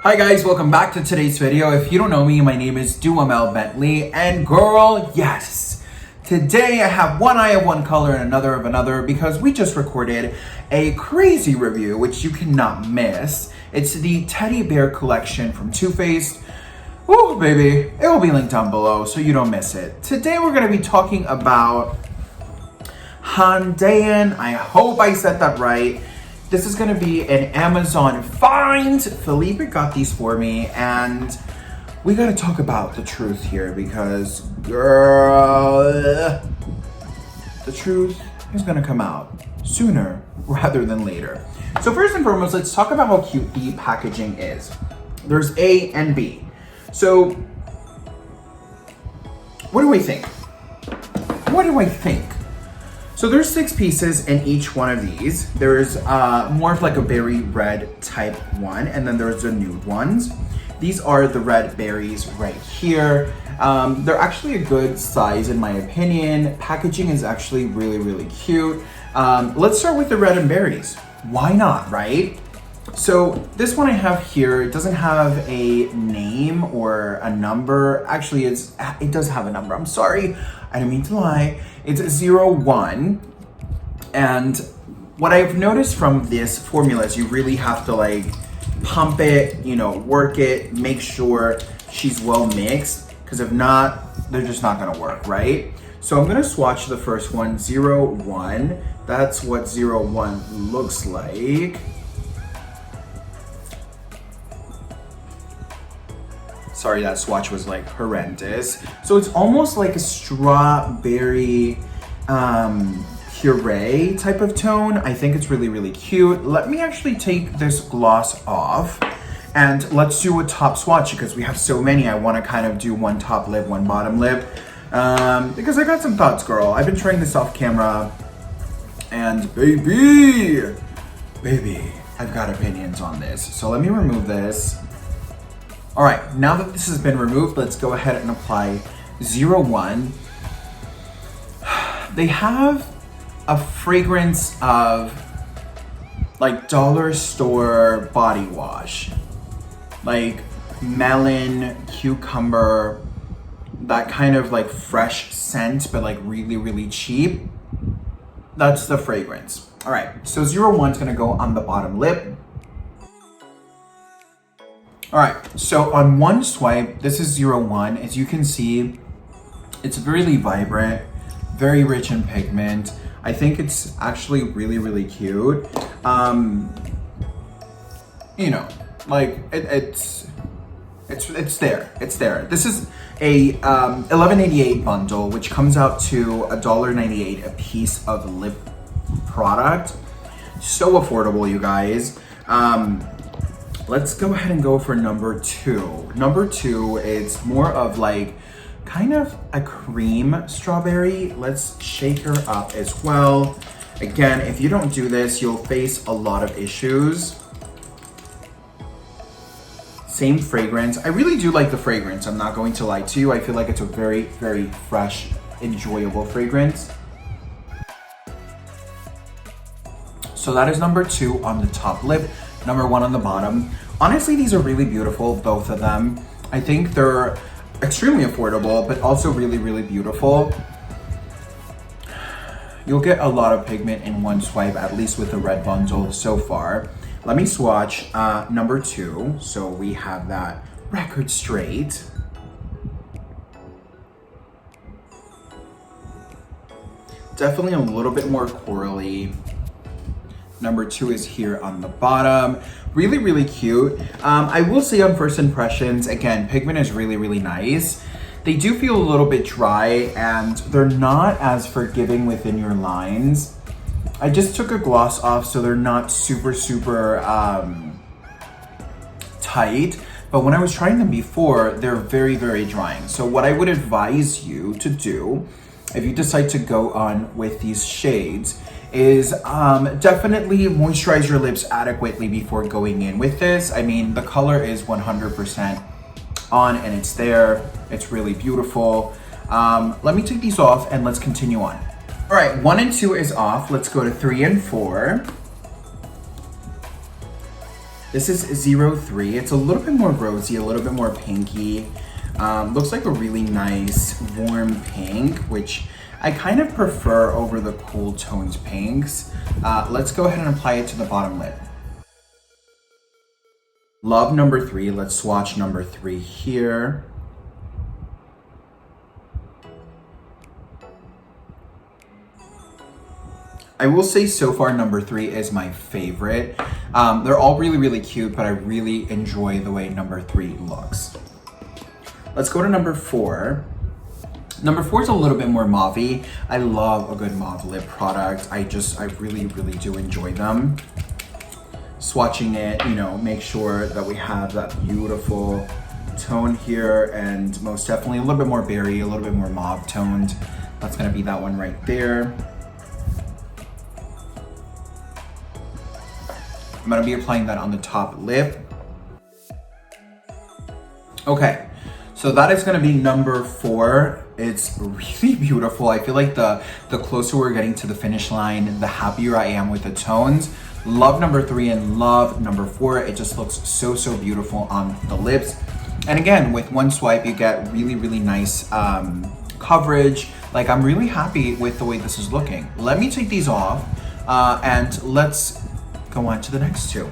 Hi guys, welcome back to today's video. If you don't know me, my name is Duhamel Bentley, and girl, yes, today I have one eye of one color and another of another because we just recorded a crazy review which you cannot miss. It's the teddy bear collection from Too Faced. Ooh, baby, it will be linked down below so you don't miss it. Today we're going to be talking about handeyan. I hope I said that right. This is going to be an Amazon find. Felipe got these for me, and we got to talk about the truth here because, girl, the truth is going to come out sooner rather than later. So first and foremost, let's talk about how cute the packaging is. There's A and B. So what do we think? So there's 6 pieces in each one of these. There's more of like a berry red type one, and then there's the nude ones. These are the red berries right here. They're actually a good size in my opinion. Packaging is actually really, really cute. Let's start with the red and berries. Why not, right? So this one I have here, it doesn't have a name or a number. Actually, it does have a number. I'm sorry, I didn't mean to lie. It's 01. And what I've noticed from this formula is you really have to like pump it, work it, make sure she's well mixed, because if not, they're just not gonna work, right? So I'm gonna swatch the first one, 01. That's what 01 looks like. Sorry, that swatch was like horrendous. So it's almost like a strawberry puree type of tone. I think it's really, really cute. Let me actually take this gloss off and let's do a top swatch because we have so many. I want to kind of do one top lip, one bottom lip because I got some thoughts, girl. I've been trying this off camera and baby, I've got opinions on this. So let me remove this. All right, now that this has been removed, let's go ahead and apply 01. They have a fragrance of like dollar store body wash, like melon, cucumber, that kind of like fresh scent, but like really, really cheap. That's the fragrance. All right, so 01 is gonna go on the bottom lip. All right, so on one swipe, this is 01. As you can see, it's really vibrant, very rich in pigment. I think it's actually really, really cute. Like it's there. This is a $11.88 bundle, which comes out to $1.98 a piece of lip product. So affordable, you guys. Let's go ahead and go for number 2. Number 2 is more of like kind of a cream strawberry. Let's shake her up as well. Again, if you don't do this, you'll face a lot of issues. Same fragrance. I really do like the fragrance. I'm not going to lie to you. I feel like it's a very, very fresh, enjoyable fragrance. So that is number 2 on the top lip. Number 1 on the bottom. Honestly, these are really beautiful, both of them. I think they're extremely affordable, but also really, really beautiful. You'll get a lot of pigment in one swipe, at least with the red bundle so far. Let me swatch number 2. So we have that record straight. Definitely a little bit more corally. Number 2 is here on the bottom. Really, really cute. I will say on first impressions, again, pigment is really, really nice. They do feel a little bit dry and they're not as forgiving within your lines. I just took a gloss off so they're not super, super tight. But when I was trying them before, they're very, very drying. So what I would advise you to do, if you decide to go on with these shades, is definitely moisturize your lips adequately before going in with this. I mean, the color is 100% on and it's there. It's really beautiful. Let me take these off and let's continue on. All right, 1 and 2 is off. Let's go to 3 and 4. This is 03. It's a little bit more rosy, a little bit more pinky. Looks like a really nice warm pink, which I kind of prefer over the cool toned pinks. Let's go ahead and apply it to the bottom lip. Love number 3. Let's swatch number 3 here. I will say so far number 3 is my favorite. They're all really, really cute, but I really enjoy the way number 3 looks. Let's go to number 4. Number 4 is a little bit more mauve-y. I love a good mauve lip product. I really, really do enjoy them. Swatching it, make sure that we have that beautiful tone here, and most definitely a little bit more berry, a little bit more mauve toned. That's gonna be that one right there. I'm gonna be applying that on the top lip. Okay, so that is gonna be number 4. It's really beautiful. I feel like the closer we're getting to the finish line, the happier I am with the tones. Love number 3 and love number 4. It just looks so, so beautiful on the lips. And again, with one swipe, you get really, really nice coverage. Like, I'm really happy with the way this is looking. Let me take these off and let's go on to the next 2.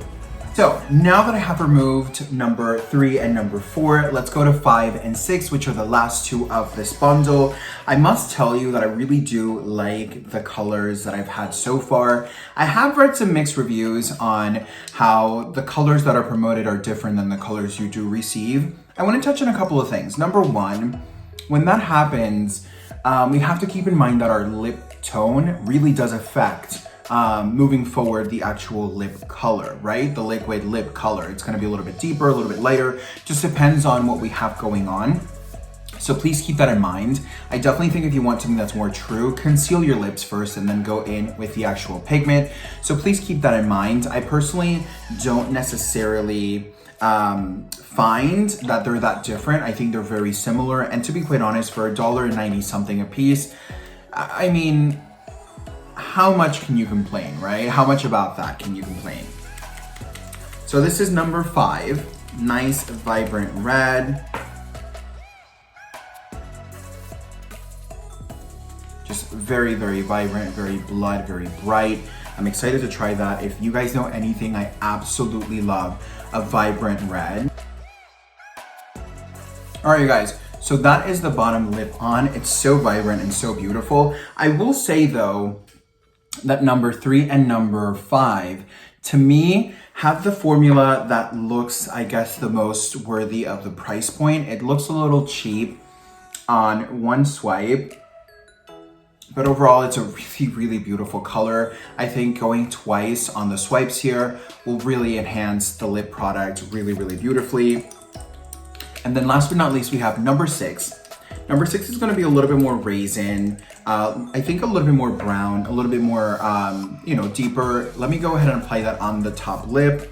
So now that I have removed number 3 and number 4, let's go to 5 and 6, which are the last 2 of this bundle. I must tell you that I really do like the colors that I've had so far. I have read some mixed reviews on how the colors that are promoted are different than the colors you do receive. I want to touch on a couple of things. Number 1, when that happens, we have to keep in mind that our lip tone really does affect moving forward the actual lip color, right? The liquid lip color. It's going to be a little bit deeper, a little bit lighter, just depends on what we have going on. So please keep that in mind. I definitely think if you want something that's more true, conceal your lips first and then go in with the actual pigment. So please keep that in mind. I personally don't necessarily find that they're that different. I think they're very similar, and to be quite honest, for $1.90 something a piece, I mean, how much can you complain, right? How much about that can you complain? So this is number 5, nice vibrant red. Just very, very vibrant, very blood, very bright. I'm excited to try that. If you guys know anything, I absolutely love a vibrant red. All right, you guys. So that is the bottom lip on. It's so vibrant and so beautiful. I will say though, that number 3 and number 5, to me, have the formula that looks, I guess, the most worthy of the price point. It looks a little cheap on one swipe, but overall, it's a really, really beautiful color. I think going twice on the swipes here will really enhance the lip product really, really beautifully. And then last but not least, we have number 6. Number 6 is going to be a little bit more raisin. I think a little bit more brown, a little bit more, deeper. Let me go ahead and apply that on the top lip.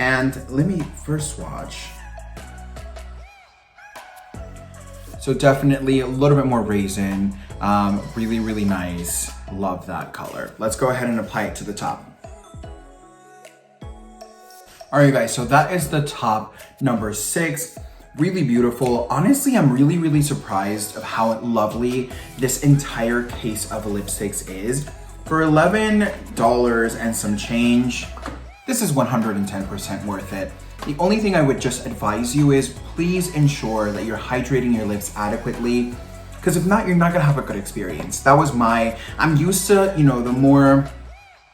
And let me first swatch. So definitely a little bit more raisin. Really, really nice. Love that color. Let's go ahead and apply it to the top. All right, guys, so that is the top, number 6. Really beautiful. Honestly, I'm really, really surprised of how lovely this entire case of lipsticks is. For $11 and some change, this is 110% worth it. The only thing I would just advise you is please ensure that you're hydrating your lips adequately, because if not, you're not gonna have a good experience. That was I'm used to, the more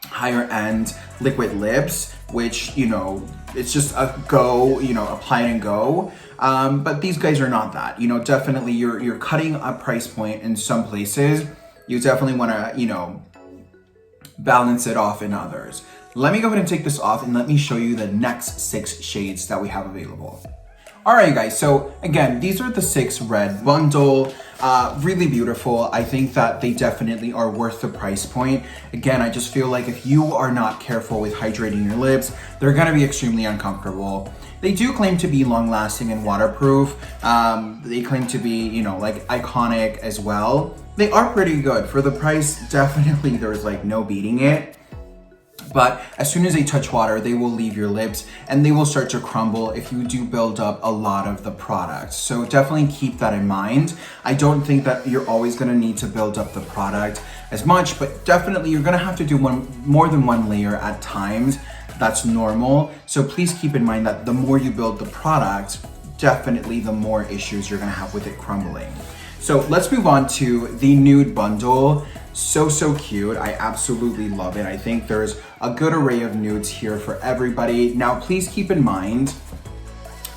higher end liquid lips, which, it's just a go, apply it and go. But these guys are not that. Definitely you're cutting a price point in some places. You definitely want to, balance it off in others. Let me go ahead and take this off and let me show you the next 6 shades that we have available. All right, guys, so again, these are the 6 red bundle. Really beautiful. I think that they definitely are worth the price point. Again, I just feel like if you are not careful with hydrating your lips, they're gonna be extremely uncomfortable. They do claim to be long lasting and waterproof. They claim to be, iconic as well. They are pretty good. For the price, definitely there's no beating it. But as soon as they touch water, they will leave your lips and they will start to crumble if you do build up a lot of the product. So definitely keep that in mind. I don't think that you're always gonna need to build up the product as much, but definitely you're gonna have to do more than one layer at times. That's normal. So please keep in mind that the more you build the product, definitely the more issues you're gonna have with it crumbling. So let's move on to the nude bundle. So cute. I absolutely love it. I think there's a good array of nudes here for everybody. Now, please keep in mind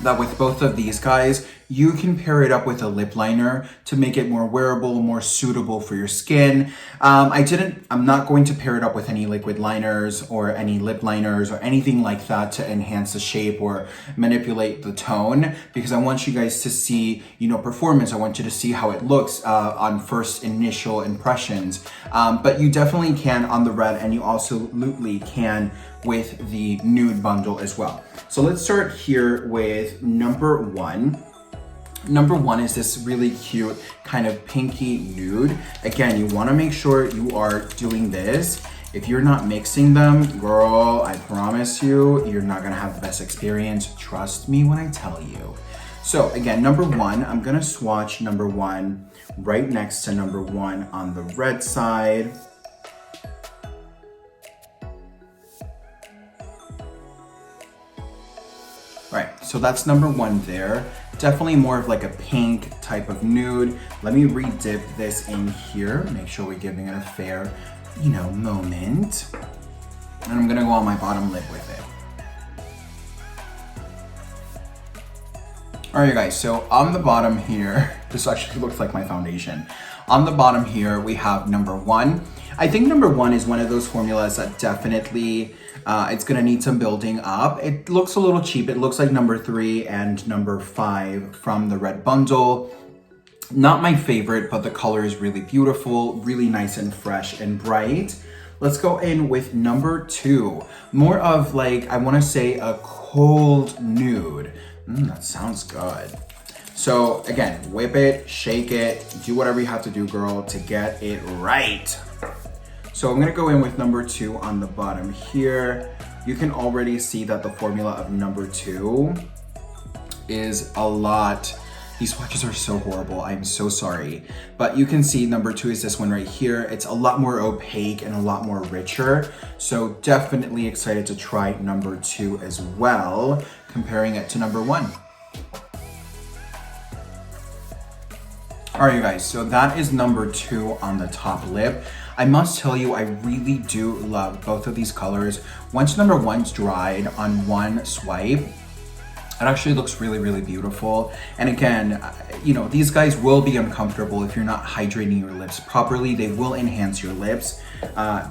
that with both of these guys, you can pair it up with a lip liner to make it more wearable, more suitable for your skin. I'm not going to pair it up with any liquid liners or any lip liners or anything like that to enhance the shape or manipulate the tone, because I want you guys to see, performance. I want you to see how it looks on first initial impressions. But you definitely can on the red, and you absolutely can with the nude bundle as well. So let's start here with number one. Number one is this really cute kind of pinky nude. Again, you wanna make sure you are doing this. If you're not mixing them, girl, I promise you, you're not gonna have the best experience. Trust me when I tell you. So again, number one, I'm gonna swatch number one right next to number one on the red side. Right, so that's number one there. Definitely more of like a pink type of nude. Let me re-dip this in here. Make sure we're giving it a fair, moment. And I'm gonna go on my bottom lip with it. All right, guys, so on the bottom here, this actually looks like my foundation. On the bottom here, we have number one. I think number one is one of those formulas that definitely, it's gonna need some building up. It looks a little cheap. It looks like number three and number five from the red bundle. Not my favorite, but the color is really beautiful, really nice and fresh and bright. Let's go in with number two. More of like, I wanna say a cold nude. That sounds good. So again, whip it, shake it, do whatever you have to do, girl, to get it right. So I'm gonna go in with number two on the bottom here. You can already see that the formula of number two is a lot. These swatches are so horrible, I'm so sorry. But you can see number two is this one right here. It's a lot more opaque and a lot more richer. So definitely excited to try number two as well, comparing it to number one. All right, you guys, so that is number two on the top lip. I must tell you, I really do love both of these colors. Once number one's dried on one swipe, it actually looks really, really beautiful. And again, these guys will be uncomfortable if you're not hydrating your lips properly. They will enhance your lips.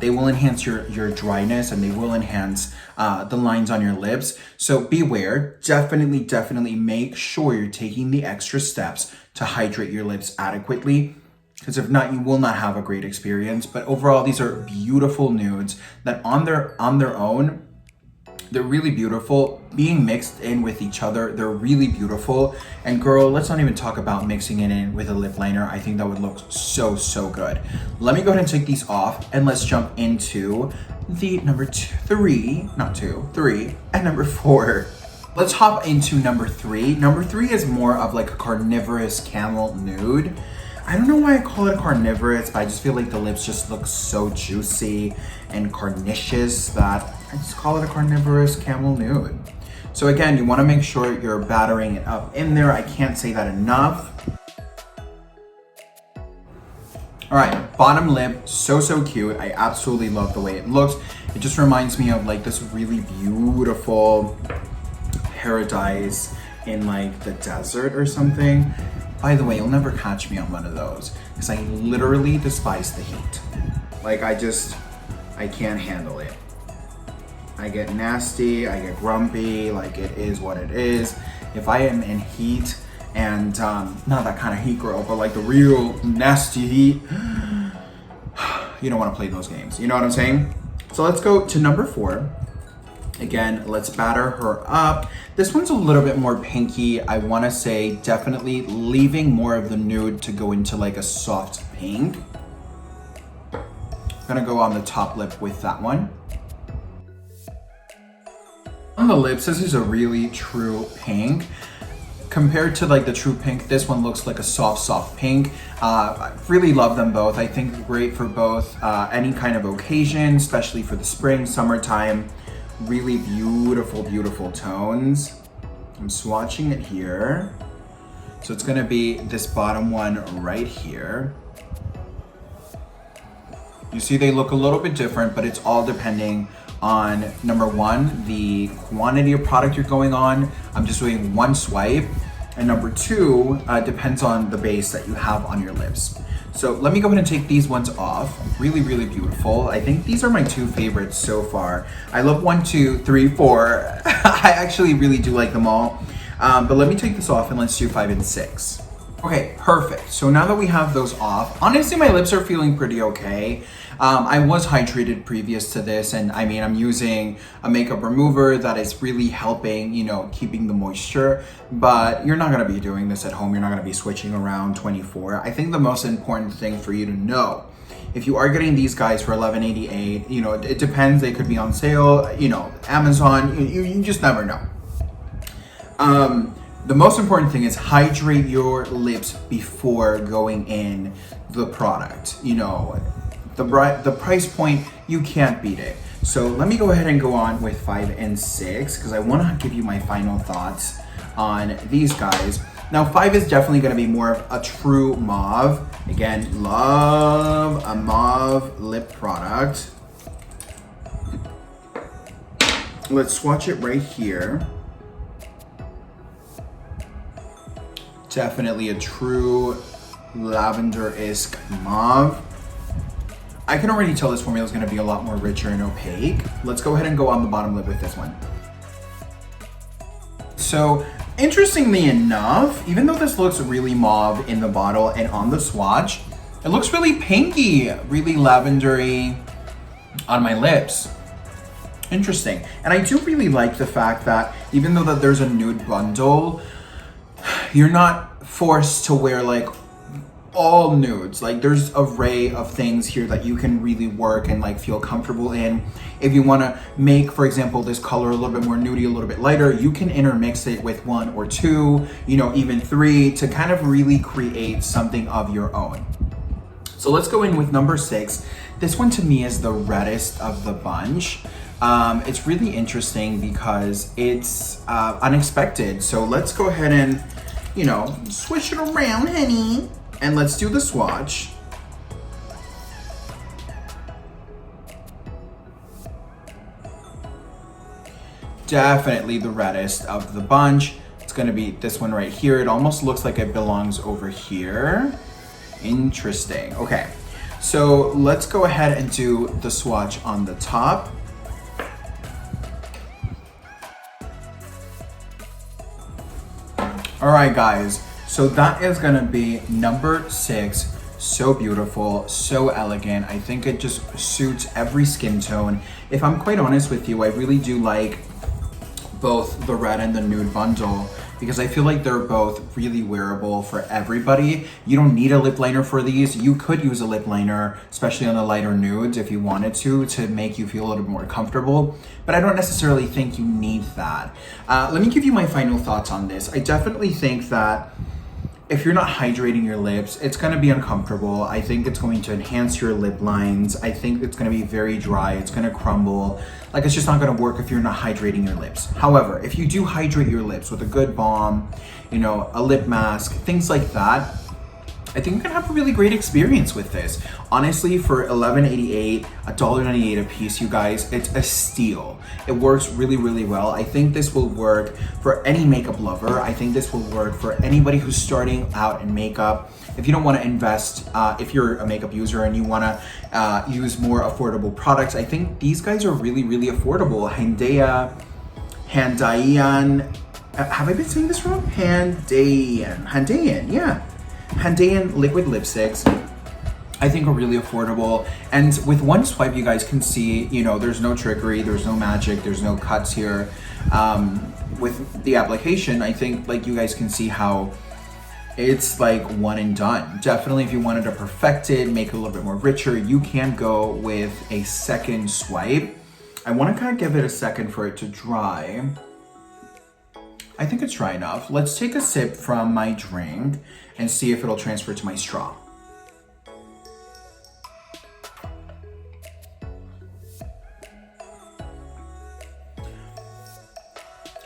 They will enhance your dryness, and they will enhance the lines on your lips. So beware, definitely make sure you're taking the extra steps to hydrate your lips adequately, because if not, you will not have a great experience. But overall, these are beautiful nudes that on their own, they're really beautiful. Being mixed in with each other, they're really beautiful. And girl, let's not even talk about mixing it in with a lip liner. I think that would look so good. Let me go ahead and take these off, and let's jump into the three, and number four. Let's hop into number three. Number three is more of like a carnivorous camel nude. I don't know why I call it carnivorous, but I just feel like the lips just look so juicy and carnaceous that I just call it a carnivorous camel nude. So again, you wanna make sure you're battering it up in there. I can't say that enough. All right, bottom lip, so cute. I absolutely love the way it looks. It just reminds me of like this really beautiful paradise in like the desert or something. By the way, you'll never catch me on one of those because I literally despise the heat. Like I can't handle it. I get nasty, I get grumpy, like it is what it is. If I am in heat, and not that kind of heat, girl, but like the real nasty heat, you don't want to play those games. You know what I'm saying? So let's go to number four. Again, let's batter her up. This one's a little bit more pinky. I want to say definitely leaving more of the nude to go into like a soft pink. I'm gonna go on the top lip with that one. on the lips, this is a really true pink. Compared to like the true pink, this one looks like a soft pink. I really love them both. I think they're great for both any kind of occasion, especially for the spring, summertime. Really beautiful tones. I'm swatching it here. So it's gonna be this bottom one right here. You see they look a little bit different, but it's all depending on, number one, the quantity of product you're going on. I'm just doing one swipe. And number two, depends on the base that you have on your lips. So let me go ahead and take these ones off. Really beautiful. I think these are my two favorites so far. I love 1, 2, 3, 4. I actually really do like them all. But let me take this off and let's do 5 and 6. Okay, perfect. So now that we have those off, honestly, my lips are feeling pretty okay. I was hydrated previous to this, and I mean, I'm using a makeup remover that is really helping, you know, keeping the moisture, but you're not gonna be doing this at home. You're not gonna be switching around 24. I think the most important thing for you to know, if you are getting these guys for $11.88, you know, it depends, they could be on sale, you know, Amazon, you just never know. The most important thing is hydrate your lips before going in the product. You know, the price point, you can't beat it. So let me go ahead and go on with 5 and 6 because I want to give you my final thoughts on these guys. Now 5 is definitely going to be more of a true mauve. Again, love a mauve lip product. Let's swatch it right here. Definitely a true lavender-esque mauve. I can already tell this formula is going to be a lot more richer and opaque. Let's go ahead and go on the bottom lip with this one. So, interestingly enough, even though this looks really mauve in the bottle and on the swatch, it looks really pinky, really lavendery on my lips. Interesting. And I do really like the fact that even though that there's a nude bundle, you're not forced to wear like all nudes. Like there's an array of things here that you can really work and like feel comfortable in. If you want to make, for example, this color a little bit more nudie, a little bit lighter, you can intermix it with 1 or 2, you know, even 3 to kind of really create something of your own. So let's go in with number 6. This one to me is the reddest of the bunch. It's really interesting because it's unexpected. So let's go ahead and, you know, swish it around, honey. And let's do the swatch. Definitely the reddest of the bunch. It's gonna be this one right here. It almost looks like it belongs over here. Interesting. Okay, so let's go ahead and do the swatch on the top. All right, guys. So that is gonna be number 6. So beautiful, so elegant. I think it just suits every skin tone. If I'm quite honest with you, I really do like both the red and the nude bundle because I feel like they're both really wearable for everybody. You don't need a lip liner for these. You could use a lip liner, especially on the lighter nudes if you wanted to make you feel a little bit more comfortable, but I don't necessarily think you need that. Let me give you my final thoughts on this. I definitely think that if you're not hydrating your lips, it's gonna be uncomfortable. I think it's going to enhance your lip lines. I think it's gonna be very dry, it's gonna crumble. Like it's just not gonna work if you're not hydrating your lips. However, if you do hydrate your lips with a good balm, you know, a lip mask, things like that, I think you're gonna have a really great experience with this. Honestly, for $11.88, $1.98 a piece, you guys, it's a steal. It works really, really well. I think this will work for any makeup lover. I think this will work for anybody who's starting out in makeup. If you don't wanna invest, if you're a makeup user and you wanna use more affordable products, I think these guys are really, really affordable. Handeyan, have I been saying this wrong? Handeyan, yeah. Handeyan liquid lipsticks, I think are really affordable. And with one swipe, you guys can see, you know, there's no trickery, there's no magic, there's no cuts here. With the application, I think like you guys can see how it's like one and done. Definitely if you wanted to perfect it, make it a little bit more richer, you can go with a second swipe. I want to kind of give it a second for it to dry. I think it's dry enough. Let's take a sip from my drink and see if it'll transfer to my straw.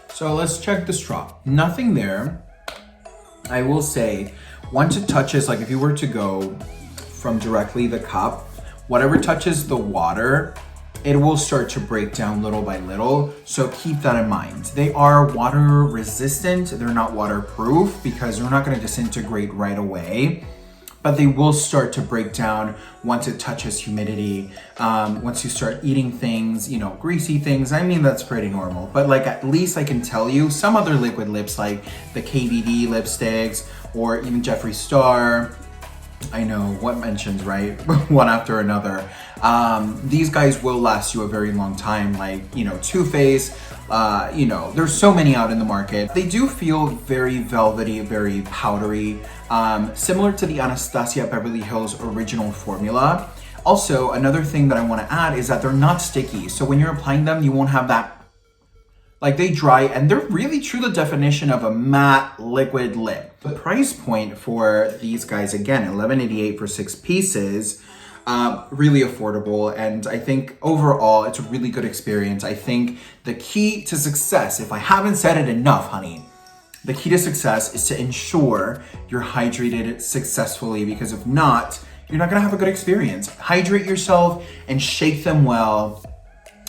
So let's check the straw. Nothing there. I will say, once it touches, like if you were to go from directly the cup, whatever touches the water, it will start to break down little by little. So keep that in mind. They are water resistant. They're not waterproof because they're not going to disintegrate right away, but they will start to break down once it touches humidity. Once you start eating things, you know, greasy things, I mean, that's pretty normal. But like, at least I can tell you some other liquid lips like the KVD lipsticks or even Jeffree Star, I know what mentions, right? One after another. These guys will last you a very long time, like, you know, Too Faced, you know, there's so many out in the market. They do feel very velvety, very powdery, similar to the Anastasia Beverly Hills original formula. Also, another thing that I want to add is that they're not sticky. So when you're applying them, you won't have that, like they dry, and they're really true the definition of a matte liquid lip. The price point for these guys, again, $11.88 for 6 pieces, really affordable. And I think overall, it's a really good experience. I think the key to success, if I haven't said it enough, honey, the key to success is to ensure you're hydrated successfully, because if not, you're not gonna have a good experience. Hydrate yourself and shake them well,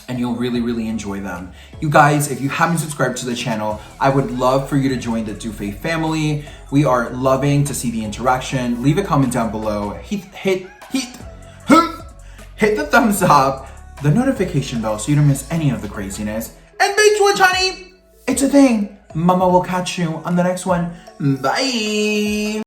and you'll really, really enjoy them. You guys, if you haven't subscribed to the channel, I would love for you to join the Too Faced family. We are loving to see the interaction. Leave a comment down below. Hit the thumbs up, the notification bell so you don't miss any of the craziness. And binge watch, honey. It's a thing. Mama will catch you on the next one. Bye.